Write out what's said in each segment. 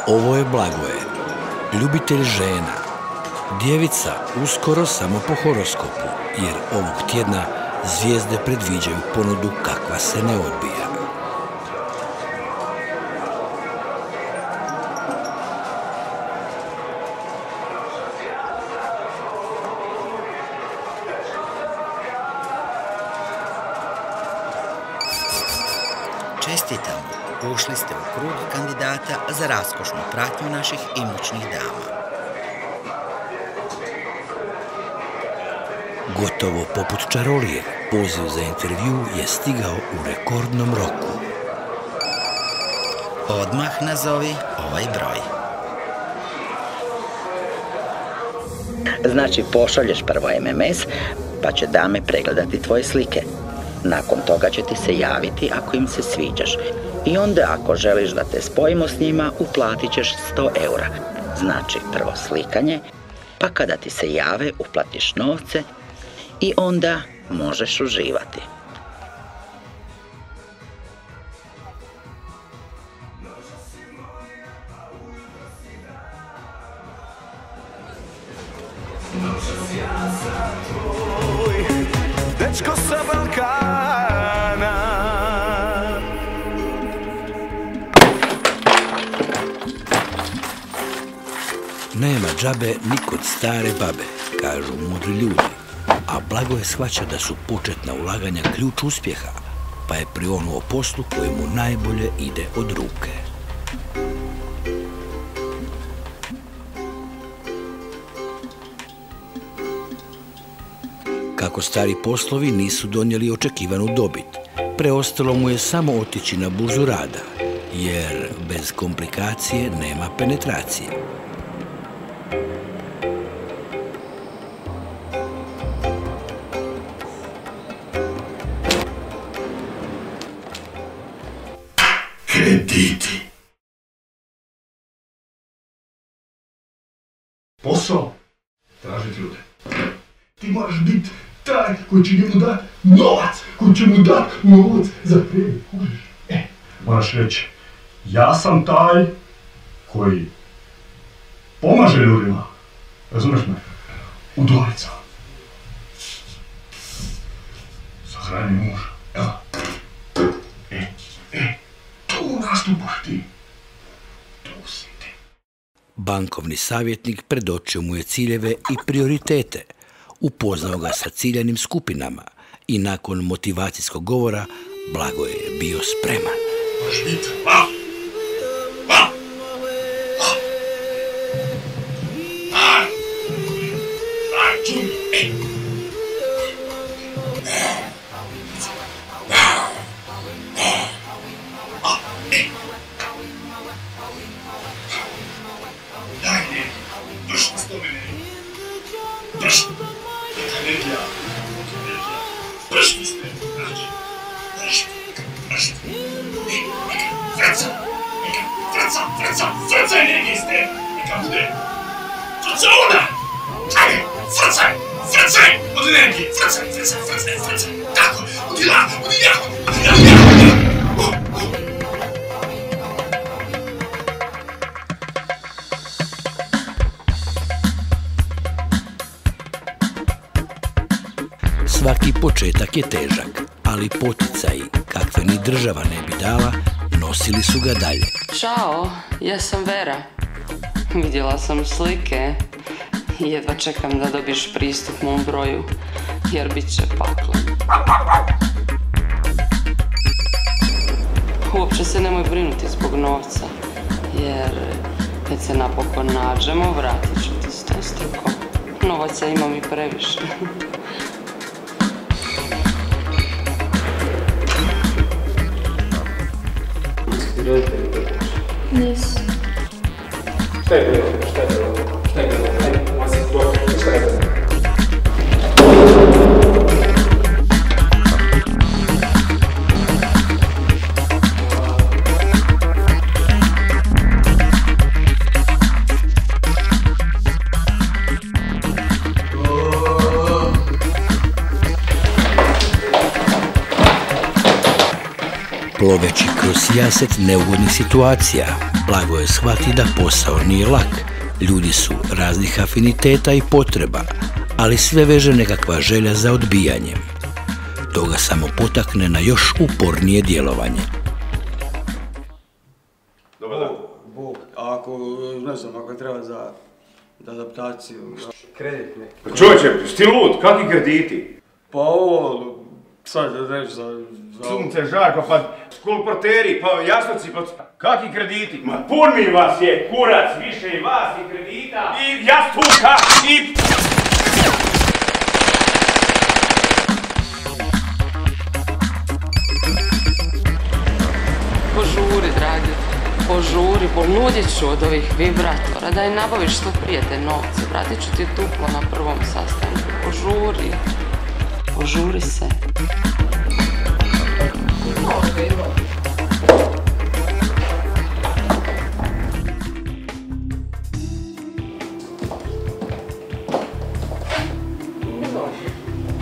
Ovo je Blagoje, ljubitelj žena. Djevica uskoro samo po horoskopu, jer ovog tjedna zvijezde predviđaju ponudu kakva se ne odbija. Čestitam, ušli ste u krug kandidata za raskošnu pratnju naših imućnih dama. Gotovo poput čarolije, poziv za intervju je stigao u rekordnom roku. Odmah nazovi ovaj broj. Znači, pošalješ prvo MMS, pa će dame pregledati tvoje slike. Nakon toga će ti se javiti ako im se sviđaš. I onda ako želiš da te spojimo s njima, uplatit ćeš 100 eura. Znači, prvo slikanje, pa kada ti se jave, uplatiš novce i onda možeš uživati. Dečko sa Balkana. Nema džabe ni kod stare babe, kažu mudri ljudi, a Blagoje shvaća da su početna ulaganja ključ uspjeha, pa je prionuo poslu koji mu najbolje ide od ruke. Kako stari poslovi nisu donijeli očekivanu dobit, preostalo mu je samo otići na burzu rada, jer bez komplikacije nema penetracije. Krediti. Posao. Tražiti ljude. Ti moraš biti taj koji će njemu dati novac, koji će mu dati novac za kredit, kužiš? Moraš reći, ja sam taj koji pomaže ljudima, razumeš me? Udovica. Sahrani muža, evo. Tu nastupaš ti. Tu si ti. Bankovni savjetnik predočio mu je ciljeve i prioritete, upoznao ga sa ciljanim skupinama i nakon motivacijskog govora Blagoje je bio spreman. Moraš biti, Svaki početak je težak, ali poticaji, kakve ni država ne bi dala, nosili su ga dalje. Ćao, ja sam Vera. Vidjela sam slike i jedva čekam da dobiješ pristup mom broju, jer bit će paklo. Uopće se nemoj brinuti zbog novca, jer kad se napokon nađemo, vratit ću ti 100. Novaca imam i previše. Nisu. Šta je bilo? Ajde, šta je bilo? Ploveći kroz sijaset neugodnih situacija, Blagoje shvati da posao nije lak. Ljudi su raznih afiniteta i potreba, ali sve veže nekakva želja za odbijanjem. To ga samo potakne na još upornije djelovanje. Dobar dan. Bog, ako, ne znam, ako treba za adaptaciju, kredit ne. Čovječe, sti lud, kakvi krediti? Pa ovo, sad da reći za... Sunce, žarko, pa kolporteri, pa jasnoci, pa kakvi krediti? Ma pun mi vas je, kurac, više i vas i kredita, i jastuka, i... Požuri, dragi, požuri, ponudit ću od ovih vibratora, daj nabaviš što prije te novce, vratit ću ti duplo na prvom sastanku, požuri, požuri se.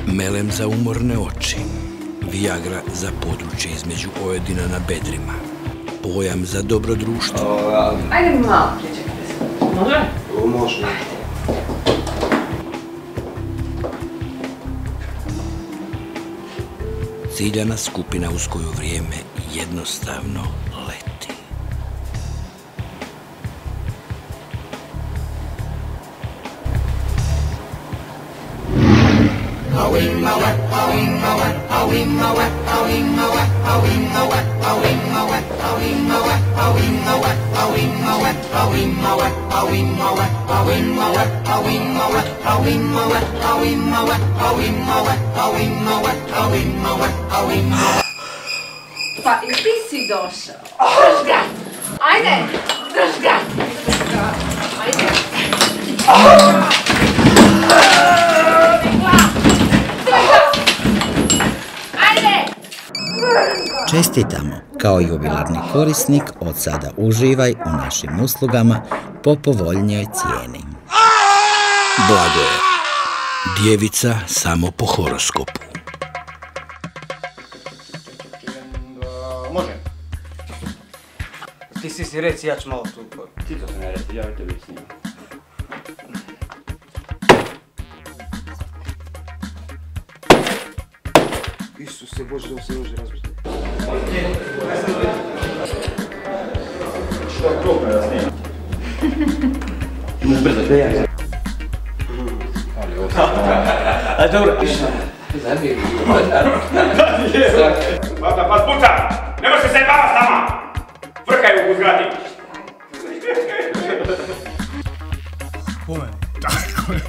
Melem za umorne oči, Viagra za područje između ojedina na bedrima, pojam za dobro društvo. Ajde mi malo pričekajte se. Može? Može. Ciljana skupina uz koju vrijeme jednostavno leti. Pa i ti si došao. Drž ga! Ajde! Drž ga! Ajde! Ajde! Čestitamo! Kao jubilarni korisnik, od sada uživaj u našim uslugama po povoljnijoj cijeni. Blagoje, djevica samo po horoskopu. Može. Ti si reci, ja ću malo tu. Ti to se ne reci, ja te već snimam. Isuse Bože, da se može razbiti. Što je krupno da snimam? Imaš brzo, gdje ja? A dobro, Pa spuca! Ne može se zajebava s nama! Vrkaj u zgradi! Tako je.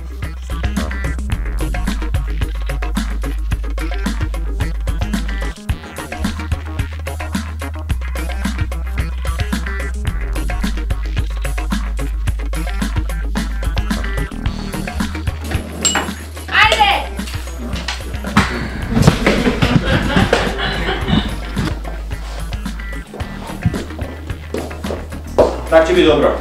Tak će biti dobro.